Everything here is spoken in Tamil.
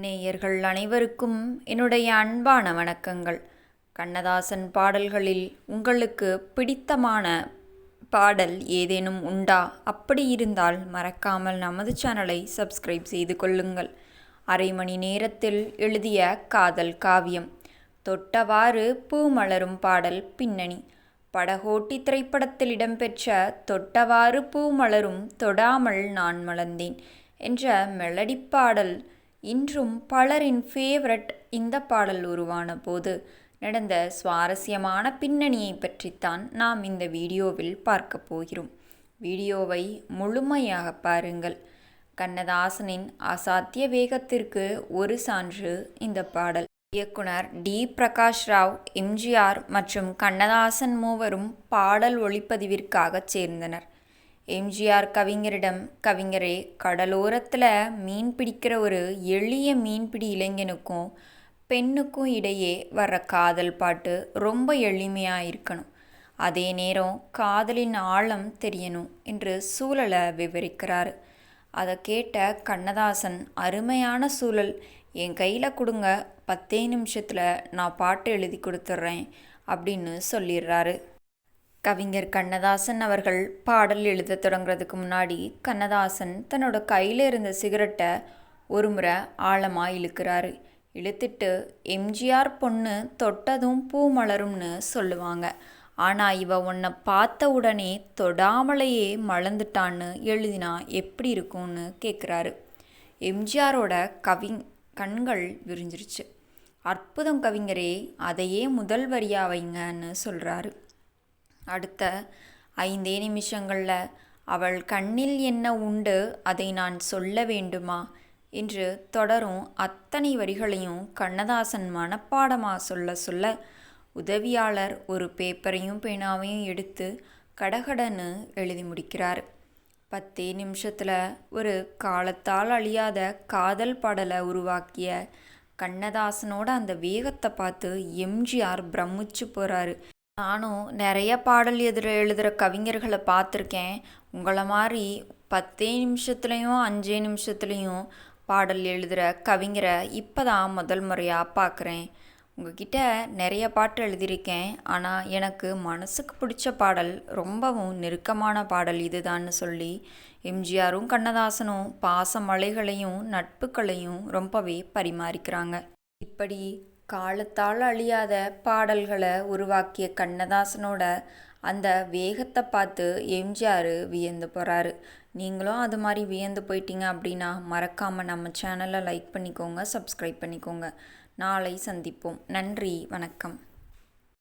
நேயர்கள் அனைவருக்கும் என்னுடைய அன்பான வணக்கங்கள். கண்ணதாசன் பாடல்களில் உங்களுக்கு பிடித்தமான பாடல் ஏதேனும் உண்டா? அப்படி இருந்தால் மறக்காமல் நமது சேனலை சப்ஸ்கிரைப் செய்து கொள்ளுங்கள். அரை மணி நேரத்தில் எழுதிய காதல் காவியம். தொட்டவாறு பூ மலரும் பாடல் பின்னணி. படகோட்டி திரைப்படத்தில் இடம்பெற்ற தொட்டவாறு பூ மலரும் தொடாமல் நான் மலர்ந்தேன் என்ற மெலடி பாடல் இன்றும் பலரின் ஃபேவரட். இந்த பாடல் உருவான போது நடந்த சுவாரஸ்யமான பின்னணியை பற்றித்தான் நாம் இந்த வீடியோவில் பார்க்க போகிறோம். வீடியோவை முழுமையாக பாருங்கள். கண்ணதாசனின் அசாத்திய வேகத்திற்கு ஒரு சான்று இந்த பாடல். இயக்குனர் டி. பிரகாஷ் ராவ், எம்ஜிஆர் மற்றும் கண்ணதாசன் மூவரும் பாடல் ஒளிப்பதிவிற்காக சேர்ந்தனர். எம்ஜிஆர் கவிஞரிடம், கவிஞரே, கடலோரத்தில் மீன் பிடிக்கிற ஒரு எளிய மீன்பிடி இளைஞனுக்கும் பெண்ணுக்கும் இடையே வர்ற காதல் பாட்டு ரொம்ப எளிமையாக இருக்கணும், அதே நேரம் காதலின் ஆழம் தெரியணும் என்று சூழலை விவரிக்கிறார். அதை கேட்ட கண்ணதாசன், அருமையான சூழல், என் கையில் கொடுங்க, 10 நிமிஷத்தில் நான் பாட்டு எழுதி கொடுத்துட்றேன் அப்படின்னு சொல்லிடுறாரு. கவிஞர் கண்ணதாசன் அவர்கள் பாடல் எழுத தொடங்குறதுக்கு முன்னாடி கண்ணதாசன் தன்னோட கையில் இருந்த சிகரெட்டை ஒரு முறை ஆழமாக இழுக்கிறாரு. இழுத்துட்டு, எம்ஜிஆர் பொண்ணு தொட்டதும் பூ மலரும்னு சொல்லுவாங்க, ஆனால் இவ உன்னை பார்த்த உடனே தொடாமலேயே மலர்ந்துட்டான்னு எழுதினா எப்படி இருக்கும்னு கேட்குறாரு. எம்ஜிஆரோட கண்கள் விரிஞ்சிருச்சு. அற்புதம் கவிஞரே, அதையே முதல் வரியாக வைங்கன்னு சொல்கிறாரு. அடுத்த 5 நிமிஷங்களில் அவள் கண்ணில் என்ன உண்டு, அதை நான் சொல்ல வேண்டுமா என்று தொடரும் அத்தனை வரிகளையும் கண்ணதாசன் மனப்பாடமாக சொல்ல உதவியாளர் ஒரு பேப்பரையும் பேனாவையும் எடுத்து கடகடன்னு எழுதி முடிக்கிறார். 10 நிமிஷத்தில் ஒரு காலத்தால் அழியாத காதல் பாடலை உருவாக்கிய கண்ணதாசனோட அந்த வேகத்தை பார்த்து எம்ஜிஆர் பிரமிச்சு போகிறாரு. நானும் நிறைய பாடல் எழுதுகிற கவிஞர்களை பார்த்துருக்கேன். உங்களை மாதிரி 10 நிமிஷத்துலேயும் 5 நிமிஷத்துலேயும் பாடல் எழுதுகிற கவிஞரை இப்போ தான் முதல் முறையாக பார்க்குறேன். உங்ககிட்ட நிறைய பாட்டு எழுதியிருக்கேன், ஆனால் எனக்கு மனசுக்கு பிடிச்ச பாடல், ரொம்பவும் நெருக்கமான பாடல் இதுதான்னு சொல்லி எம்ஜிஆரும் கண்ணதாசனும் பாச மலைகளையும் நட்புகளையும் ரொம்பவே பரிமாறிக்கிறாங்க. இப்படி காலத்தால் அழியாத பாடல்களை உருவாக்கிய கண்ணதாசனோட அந்த வேகத்தை பார்த்து எம்ஜிஆர் வியந்து போகிறாரு. நீங்களும் அது மாதிரி வியந்து போயிட்டீங்க அப்படின்னா மறக்காமல் நம்ம சேனலை லைக் பண்ணிக்கோங்க, சப்ஸ்கிரைப் பண்ணிக்கோங்க. நாளை சந்திப்போம். நன்றி, வணக்கம்.